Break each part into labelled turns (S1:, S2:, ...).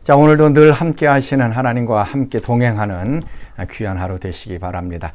S1: 자, 오늘도 늘 함께 하시는 하나님과 함께 동행하는 귀한 하루 되시기 바랍니다.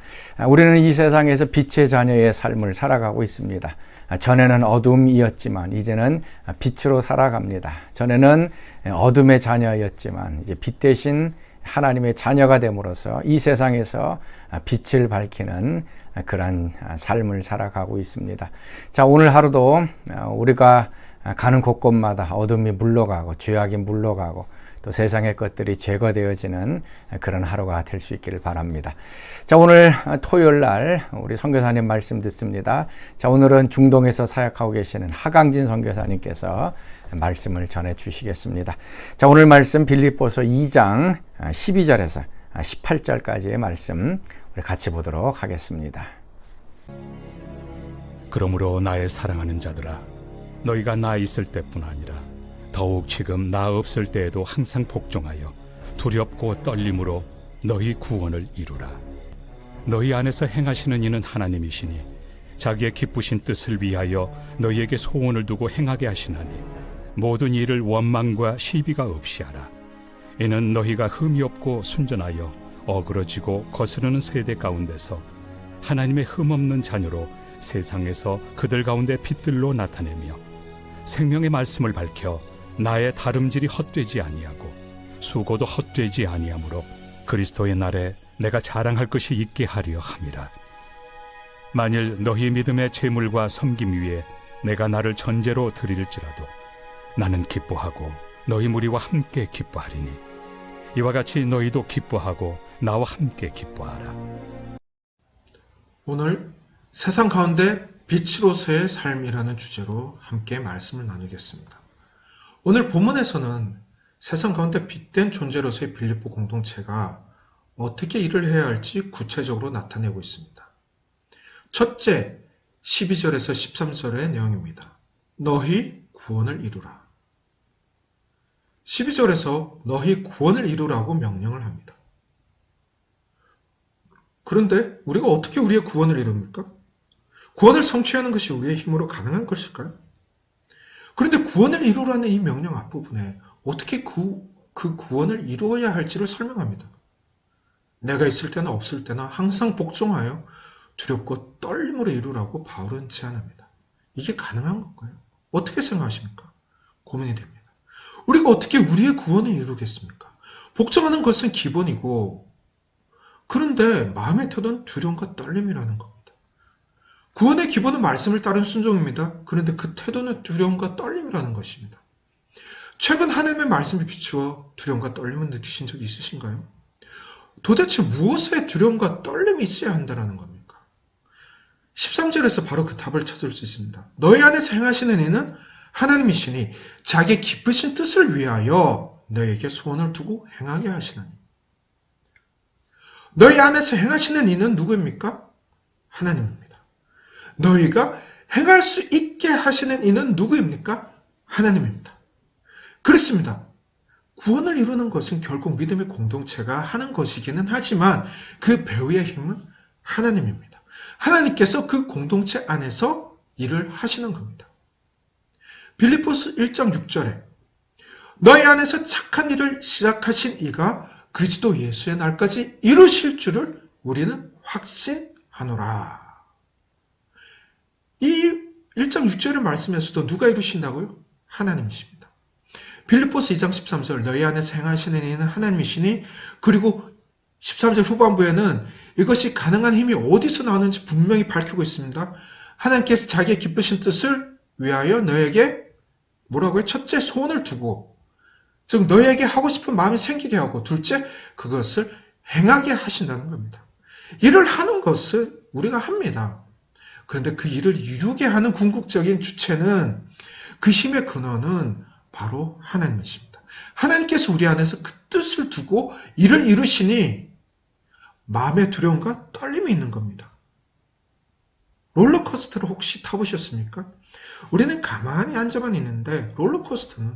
S1: 우리는 이 세상에서 빛의 자녀의 삶을 살아가고 있습니다. 전에는 어둠이었지만 이제는 빛으로 살아갑니다. 전에는 어둠의 자녀였지만 이제 빛 대신 하나님의 자녀가 됨으로써 이 세상에서 빛을 밝히는 그러한 삶을 살아가고 있습니다. 자, 오늘 하루도 우리가 가는 곳곳마다 어둠이 물러가고 죄악이 물러가고 또 세상의 것들이 제거되어지는 그런 하루가 될 수 있기를 바랍니다. 자, 오늘 토요일 날 우리 선교사님 말씀 듣습니다. 자, 오늘은 중동에서 사역하고 계시는 하강진 선교사님께서 말씀을 전해 주시겠습니다. 자, 오늘 말씀 빌립보서 2장 12절에서 18절까지의 말씀 우리 같이 보도록 하겠습니다.
S2: 그러므로 나의 사랑하는 자들아, 너희가 나 있을 때뿐 아니라 더욱 지금 나 없을 때에도 항상 복종하여 두렵고 떨림으로 너희 구원을 이루라. 너희 안에서 행하시는 이는 하나님이시니 자기의 기쁘신 뜻을 위하여 너희에게 소원을 두고 행하게 하시나니 모든 일을 원망과 시비가 없이 하라. 이는 너희가 흠이 없고 순전하여 어그러지고 거스르는 세대 가운데서 하나님의 흠없는 자녀로 세상에서 그들 가운데 빛들로 나타내며 생명의 말씀을 밝혀 나의 다름질이 헛되지 아니하고 수고도 헛되지 아니하므로 그리스도의 날에 내가 자랑할 것이 있게 하려 함이라. 만일 너희 믿음의 제물과 섬김 위에 내가 나를 전제로 드릴지라도 나는 기뻐하고 너희 무리와 함께 기뻐하리니 이와 같이 너희도 기뻐하고 나와 함께 기뻐하라.
S3: 오늘 세상 가운데 빛으로서의 삶이라는 주제로 함께 말씀을 나누겠습니다. 오늘 본문에서는 세상 가운데 빛된 존재로서의 빌립보 공동체가 어떻게 일을 해야 할지 구체적으로 나타내고 있습니다. 첫째, 12절에서 13절의 내용입니다. 너희 구원을 이루라. 12절에서 너희 구원을 이루라고 명령을 합니다. 그런데 우리가 어떻게 우리의 구원을 이룹니까? 구원을 성취하는 것이 우리의 힘으로 가능한 것일까요? 그런데 구원을 이루라는 이 명령 앞부분에 어떻게 그 구원을 이루어야 할지를 설명합니다. 내가 있을 때나 없을 때나 항상 복종하여 두렵고 떨림으로 이루라고 바울은 제안합니다. 이게 가능한 건가요? 어떻게 생각하십니까? 고민이 됩니다. 우리가 어떻게 우리의 구원을 이루겠습니까? 복종하는 것은 기본이고, 그런데 마음의 태도는 두려움과 떨림이라는 겁니다. 구원의 기본은 말씀을 따른 순종입니다. 그런데 그 태도는 두려움과 떨림이라는 것입니다. 최근 하나님의 말씀에 비추어 두려움과 떨림을 느끼신 적이 있으신가요? 도대체 무엇에 두려움과 떨림이 있어야 한다는 겁니까? 13절에서 바로 그 답을 찾을 수 있습니다. 너희 안에서 행하시는 이는 하나님이시니 자기의 기쁘신 뜻을 위하여 너희에게 소원을 두고 행하게 하시나니. 너희 안에서 행하시는 이는 누구입니까? 하나님입니다. 너희가 행할 수 있게 하시는 이는 누구입니까? 하나님입니다. 그렇습니다. 구원을 이루는 것은 결국 믿음의 공동체가 하는 것이기는 하지만 그 배후의 힘은 하나님입니다. 하나님께서 그 공동체 안에서 일을 하시는 겁니다. 빌립보서 1장 6절에 너희 안에서 착한 일을 시작하신 이가 그리스도 예수의 날까지 이루실 줄을 우리는 확신하노라. 이 1장 6절의 말씀에서도 누가 이루신다고요? 하나님이십니다. 빌립보서 2장 13절 너희 안에서 행하시는 이는 하나님이시니, 그리고 13절 후반부에는 이것이 가능한 힘이 어디서 나오는지 분명히 밝히고 있습니다. 하나님께서 자기의 기쁘신 뜻을 위하여 너에게 뭐라고요? 첫째, 소원을 두고, 즉 너희에게 하고 싶은 마음이 생기게 하고, 둘째, 그것을 행하게 하신다는 겁니다. 일을 하는 것을 우리가 합니다. 그런데 그 일을 이루게 하는 궁극적인 주체는, 그 힘의 근원은 바로 하나님이십니다. 하나님께서 우리 안에서 그 뜻을 두고 일을 이루시니 마음의 두려움과 떨림이 있는 겁니다. 롤러코스터를 혹시 타보셨습니까? 우리는 가만히 앉아만 있는데 롤러코스터는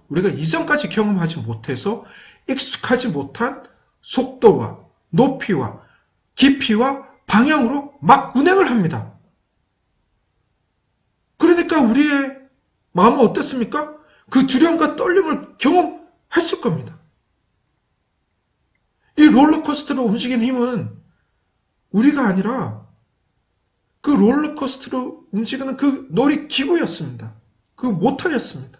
S3: 우리가 이전까지 경험하지 못해서 익숙하지 못한 속도와 높이와 깊이와 방향으로 막 운행을 합니다. 그러니까 우리의 마음은 어떻습니까? 그 두려움과 떨림을 했을 겁니다. 이 롤러코스터로 움직이는 힘은 우리가 아니라 그 롤러코스터로 움직이는 그 놀이기구였습니다. 그 모터였습니다.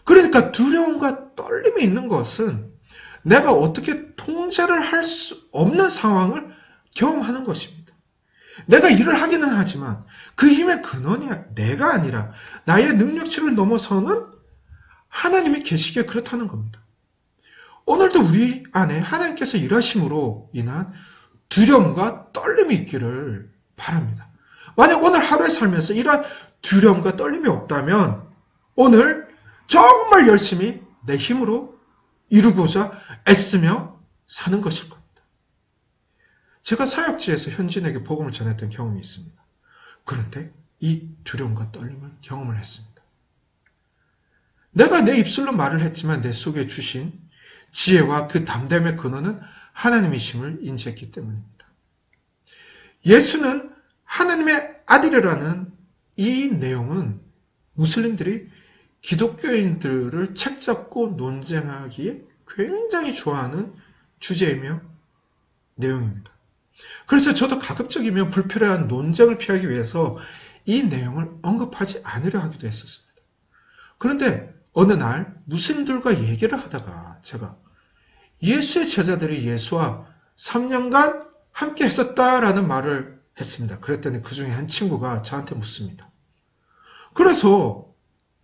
S3: 그러니까 두려움과 떨림이 있는 것은 내가 어떻게 통제를 할 수 없는 상황을 경험하는 것입니다. 내가 일을 하기는 하지만 그 힘의 근원이 내가 아니라 나의 능력치를 넘어서는 하나님이 계시기에 그렇다는 겁니다. 오늘도 우리 안에 하나님께서 일하심으로 인한 두려움과 떨림이 있기를 바랍니다. 만약 오늘 하루에 살면서 이러한 두려움과 떨림이 없다면 오늘 정말 열심히 내 힘으로 이루고자 애쓰며 사는 것일 겁니다. 제가 사역지에서 현지인에게 복음을 전했던 경험이 있습니다. 그런데 이 두려움과 떨림을 경험을 했습니다. 내가 내 입술로 말을 했지만 내 속에 주신 지혜와 그 담대함의 근원은 하나님이심을 인지했기 때문입니다. 예수는 하나님의 아들이라는 이 내용은 무슬림들이 기독교인들을 책잡고 논쟁하기에 굉장히 좋아하는 주제이며 내용입니다. 그래서 저도 가급적이면 불필요한 논쟁을 피하기 위해서 이 내용을 언급하지 않으려 하기도 했었습니다. 그런데 어느 날 무슬림들과 얘기를 하다가 제가 예수의 제자들이 예수와 3년간 함께 했었다라는 말을 했습니다. 그랬더니 그 중에 한 친구가 저한테 묻습니다. 그래서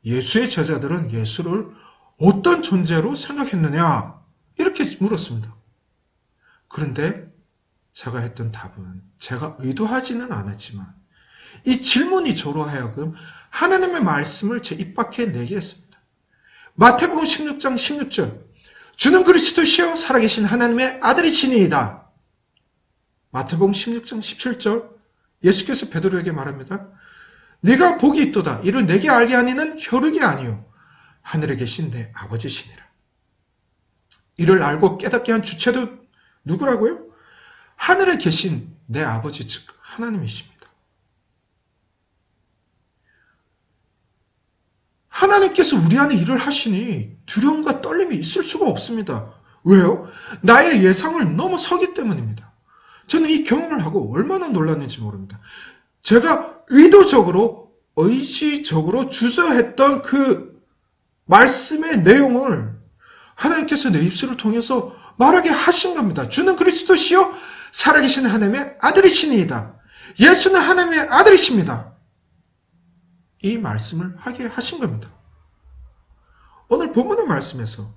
S3: 예수의 제자들은 예수를 어떤 존재로 생각했느냐? 이렇게 물었습니다. 그런데 제가 했던 답은 제가 의도하지는 않았지만 이 질문이 저로 하여금 하나님의 말씀을 제 입 밖에 내게 했습니다. 마태복음 16장 16절 주는 그리스도시요 살아계신 하나님의 아들이시니이다. 마태복음 16장 17절 예수께서 베드로에게 말합니다. 네가 복이 있도다. 이를 내게 알게 하니는 혈육이 아니요 하늘에 계신 내 아버지시니라. 이를 알고 깨닫게 한 주체도 누구라고요? 하늘에 계신 내 아버지 즉 하나님이십니다. 하나님께서 우리 안에 일을 하시니 두려움과 떨림이 있을 수가 없습니다. 왜요? 나의 예상을 넘어서기 때문입니다. 저는 이 경험을 하고 얼마나 놀랐는지 모릅니다. 제가 의도적으로, 의지적으로 주저했던 그 말씀의 내용을 하나님께서 내 입술을 통해서 말하게 하신 겁니다. 주는 그리스도시요 살아계신 하나님의 아들이시니이다. 예수는 하나님의 아들이십니다. 이 말씀을 하게 하신 겁니다. 오늘 본문의 말씀에서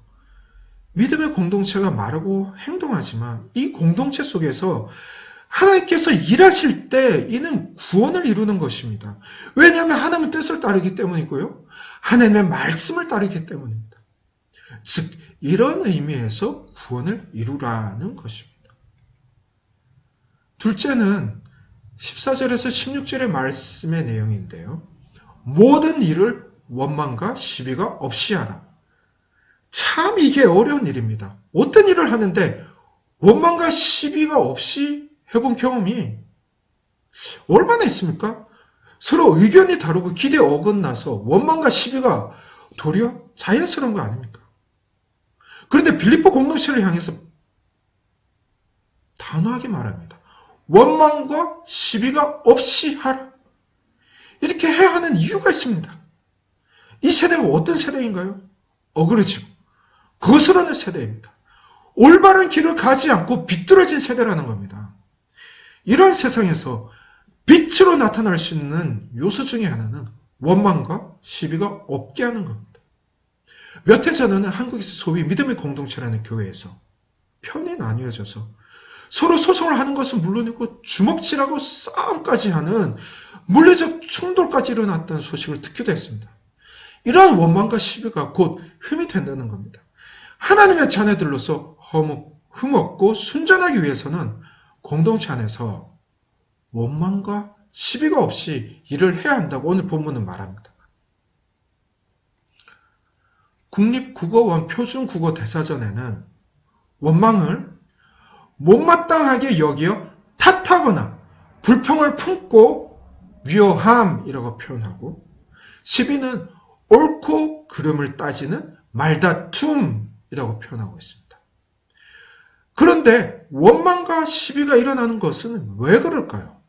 S3: 믿음의 공동체가 말하고 행동하지만 이 공동체 속에서 하나님께서 일하실 때 이는 구원을 이루는 것입니다. 왜냐하면 하나님의 뜻을 따르기 때문이고요. 하나님의 말씀을 따르기 때문입니다. 즉 이런 의미에서 구원을 이루라는 것입니다. 둘째는 14절에서 16절의 말씀의 내용인데요. 모든 일을 원망과 시비가 없이 하라. 참 이게 어려운 일입니다. 어떤 일을 하는데 원망과 시비가 없이 해본 경험이 얼마나 있습니까? 서로 의견이 다르고 기대에 어긋나서 원망과 시비가 도리어 자연스러운 거 아닙니까? 그런데 빌립보 공동체를 향해서 단호하게 말합니다. 원망과 시비가 없이 하라. 이렇게 해야 하는 이유가 있습니다. 이 세대가 어떤 세대인가요? 어그러지고 거스르는 세대입니다. 올바른 길을 가지 않고 비뚤어진 세대라는 겁니다. 이런 세상에서 빛으로 나타날 수 있는 요소 중에 하나는 원망과 시비가 없게 하는 겁니다. 몇 해 전에는 한국에서 소위 믿음의 공동체라는 교회에서 편이 나뉘어져서 서로 소송을 하는 것은 물론이고 주먹질하고 싸움까지 하는 물리적 충돌까지 일어났다는 소식을 듣기도 했습니다. 이러한 원망과 시비가 곧 흠이 된다는 겁니다. 하나님의 자녀들로서 흠없고 순전하기 위해서는 공동체 안에서 원망과 시비가 없이 일을 해야 한다고 오늘 본문은 말합니다. 국립국어원 표준국어대사전에는 원망을 못마땅하게 여기어 탓하거나 불평을 품고 위협함이라고 표현하고 시비는 옳고 그름을 따지는 말다툼이라고 표현하고 있습니다. 그런데 원망과 시비가 일어나는 것은 왜 그럴까요?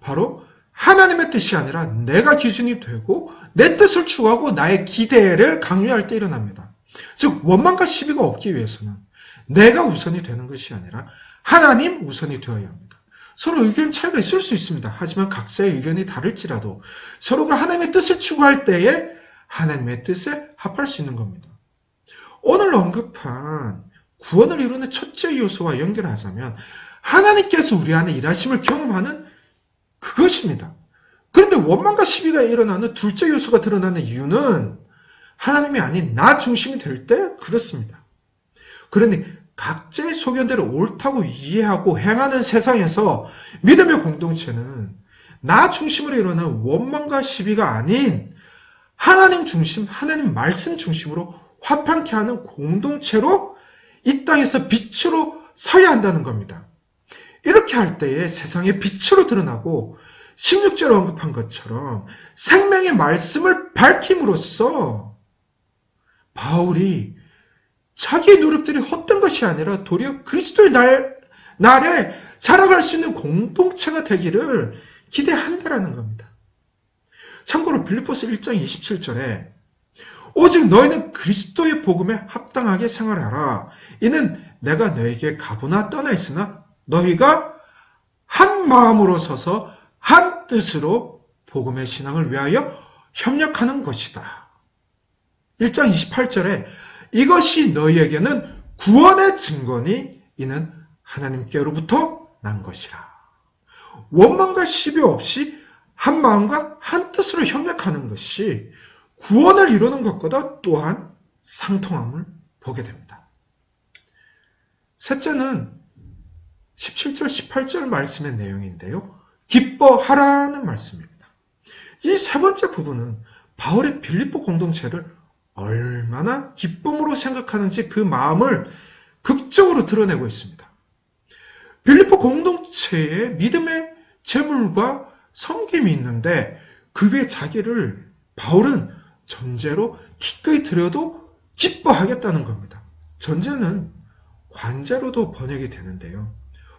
S3: 바로 하나님의 뜻이 아니라 내가 기준이 되고 내 뜻을 추구하고 나의 기대를 강요할 때 일어납니다. 즉 원망과 시비가 없기 위해서는 내가 우선이 되는 것이 아니라 하나님 우선이 되어야 합니다. 서로 의견 차이가 있을 수 있습니다. 하지만 각자의 의견이 다를지라도 서로가 하나님의 뜻을 추구할 때에 하나님의 뜻에 합할 수 있는 겁니다. 오늘 언급한 구원을 이루는 첫째 요소와 연결하자면 하나님께서 우리 안에 일하심을 경험하는 그것입니다. 그런데 원망과 시비가 일어나는 둘째 요소가 드러나는 이유는 하나님이 아닌 나 중심이 될 때 그렇습니다. 그러니 각자의 소견대로 옳다고 이해하고 행하는 세상에서 믿음의 공동체는 나 중심으로 일어나는 원망과 시비가 아닌 하나님 중심, 하나님 말씀 중심으로 화평케 하는 공동체로 이 땅에서 빛으로 서야 한다는 겁니다. 이렇게 할 때에 세상의 빛으로 드러나고 16절에 언급한 것처럼 생명의 말씀을 밝힘으로써 바울이 자기의 노력들이 헛된 것이 아니라 도리어 그리스도의 날에 자라갈 수 있는 공동체가 되기를 기대한다라는 겁니다. 참고로 빌립보서 1장 27절에 오직 너희는 그리스도의 복음에 합당하게 생활하라. 이는 내가 너에게 가보나 떠나 있으나 너희가 한 마음으로 서서 한 뜻으로 복음의 신앙을 위하여 협력하는 것이다. 1장 28절에 이것이 너희에게는 구원의 증거니 이는 하나님께로부터 난 것이라. 원망과 시비 없이 한 마음과 한 뜻으로 협력하는 것이 구원을 이루는 것보다 또한 상통함을 보게 됩니다. 셋째는 17절, 18절 말씀의 내용인데요. 기뻐하라는 말씀입니다. 이 세 번째 부분은 바울의 빌립보 공동체를 얼마나 기쁨으로 생각하는지 그 마음을 극적으로 드러내고 있습니다. 빌립보 공동체에 믿음의 재물과 섬김이 있는데 그 위에 자기를 바울은 전제로 기꺼이 드려도 기뻐하겠다는 겁니다. 전제는 관제로도 번역이 되는데요.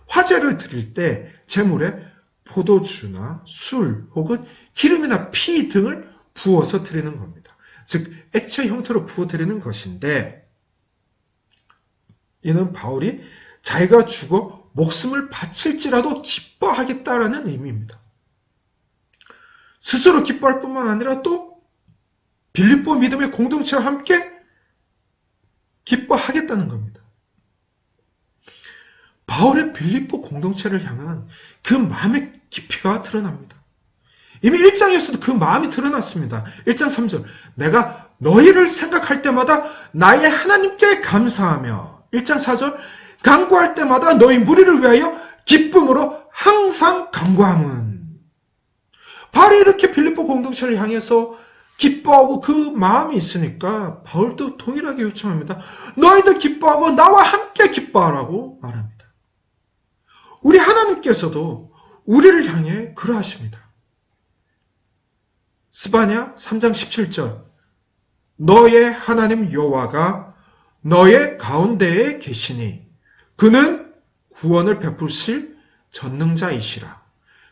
S3: 화제를 드릴 때 재물에 포도주나 술 혹은 기름이나 피 등을 부어서 드리는 겁니다. 즉 액체 형태로 부어 드리는 것인데 이는 바울이 자기가 죽어 목숨을 바칠지라도 기뻐하겠다라는 의미입니다. 스스로 기뻐할 뿐만 아니라 또 빌립보 믿음의 공동체와 함께 기뻐하겠다는 겁니다. 바울의 빌립보 공동체를 향한 그 마음의 깊이가 드러납니다. 이미 1장에서도 그 마음이 드러났습니다. 1장 3절 내가 너희를 생각할 때마다 나의 하나님께 감사하며 1장 4절 간구할 때마다 너희 무리를 위하여 기쁨으로 항상 간구함은 바울이 이렇게 빌립보 공동체를 향해서 기뻐하고 그 마음이 있으니까 바울도 동일하게 요청합니다. 너희도 기뻐하고 나와 함께 기뻐하라고 말합니다. 우리 하나님께서도 우리를 향해 그러하십니다. 스바냐 3장 17절 너의 하나님 여호와가 너의 가운데에 계시니 그는 구원을 베푸실 전능자이시라.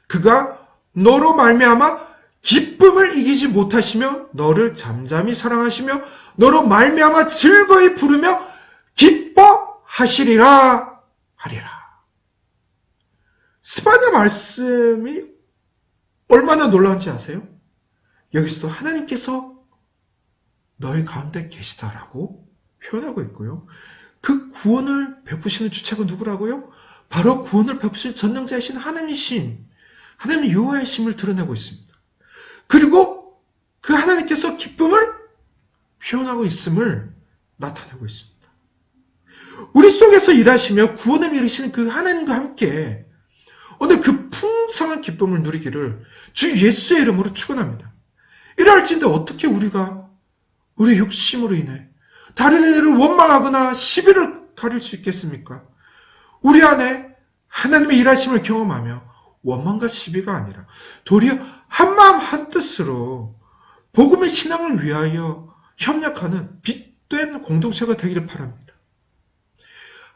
S3: 그가 너로 말미암아 기쁨을 이기지 못하시며 너를 잠잠히 사랑하시며 너로 말미암아 즐거이 부르며 기뻐하시리라 하리라. 스바냐 말씀이 얼마나 놀라운지 아세요? 여기서도 하나님께서 너희 가운데 계시다라고 표현하고 있고요. 그 구원을 베푸시는 주체가 누구라고요? 바로 구원을 베푸실 전능자이신 하나님이신 하나님 여호와의 심을 드러내고 있습니다. 그리고 그 하나님께서 기쁨을 표현하고 있음을 나타내고 있습니다. 우리 속에서 일하시며 구원을 이루시는 그 하나님과 함께 오늘 그 풍성한 기쁨을 누리기를 주 예수의 이름으로 축원합니다. 이럴진데 어떻게 우리가 우리의 욕심으로 인해 다른 이들을 원망하거나 시비를 가릴 수 있겠습니까? 우리 안에 하나님의 일하심을 경험하며 원망과 시비가 아니라 도리어 한마음 한뜻으로 복음의 신앙을 위하여 협력하는 빛 복된 공동체가 되기를 바랍니다.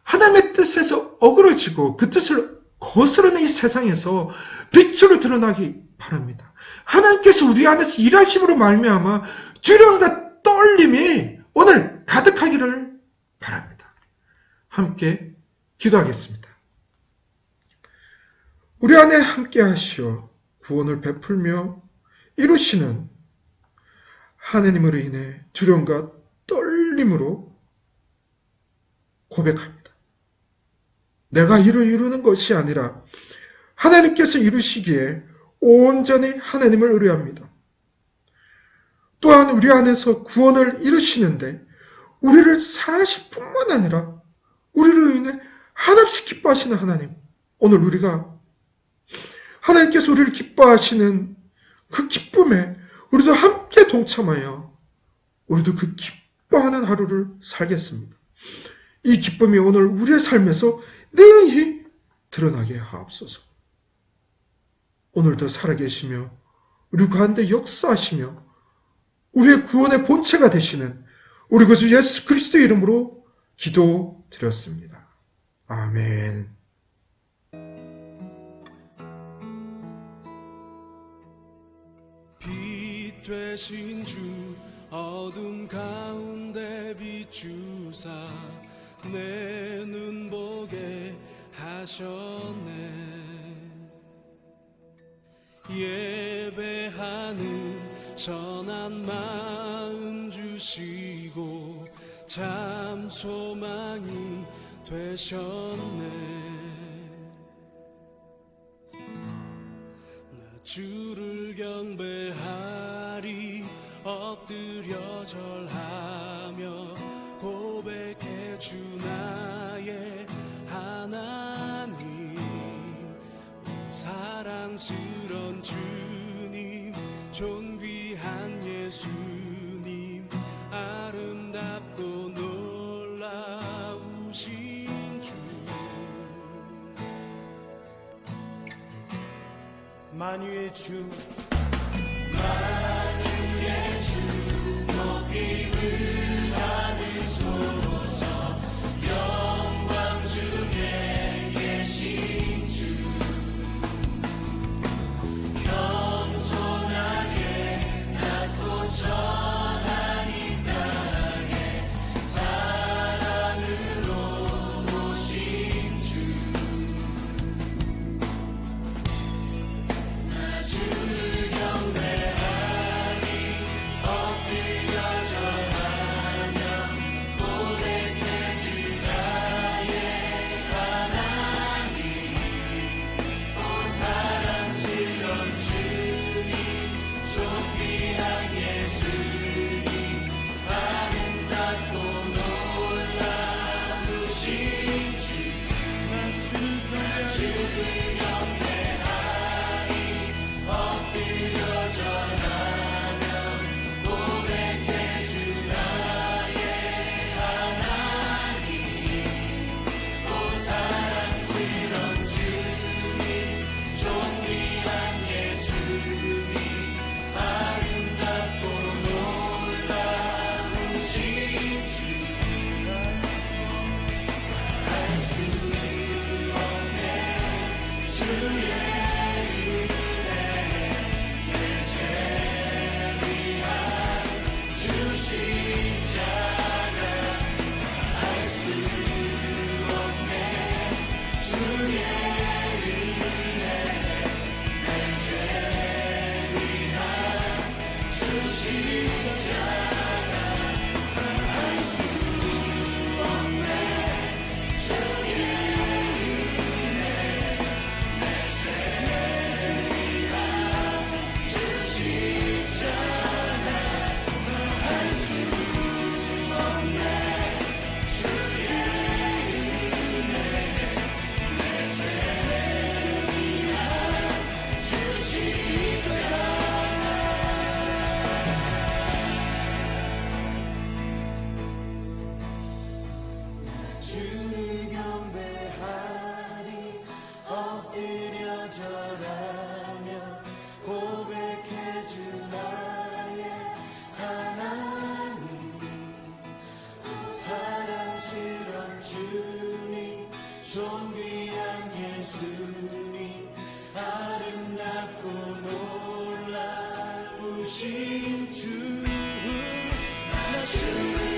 S3: 하나님의 뜻에서 어그러지고 그 뜻을 거스르는 이 세상에서 빛으로 드러나기 바랍니다. 하나님께서 우리 안에서 일하심으로 말미암아 두려움과 떨림이 오늘 가득하기를 바랍니다. 함께 기도하겠습니다. 우리 안에 함께 하시어 구원을 베풀며 이루시는 하나님으로 인해 두려움과 떨림으로 고백합니다. 내가 이루는 것이 아니라 하나님께서 이루시기에 온전히 하나님을 의뢰합니다. 또한 우리 안에서 구원을 이루시는데 우리를 사랑하실 뿐만 아니라 우리로 인해 한없이 기뻐하시는 하나님, 오늘 우리가 하나님께서 우리를 기뻐하시는 그 기쁨에 우리도 함께 동참하여 우리도 그 기뻐하는 하루를 살겠습니다. 이 기쁨이 오늘 우리의 삶에서 능히 드러나게 하옵소서. 오늘도 살아계시며 우리 가운데 역사하시며 우리의 구원의 본체가 되시는 우리 구주 예수 그리스도의 이름으로 기도드렸습니다. 아멘.
S4: 빛 되신 주 어둠 가운데 비추사 내 눈 보게 하셨네. 예배하는 선한 마음 주시고 참 소망이 되셨네. 나 주를 경배하리 엎드려 절하며 고백해 주 나의 하나님. 사랑스런 주님 존귀한 예수님 아름답고 놀라우신 주. 만유의 주 높임을 받으소서. 영광 중에 계신 주 겸손하게 낮고 천한 이 땅에 사랑으로 오신 주. 나 주를 경배하리 엎드려 절하리 아름답고 놀라우신 주, 나 주를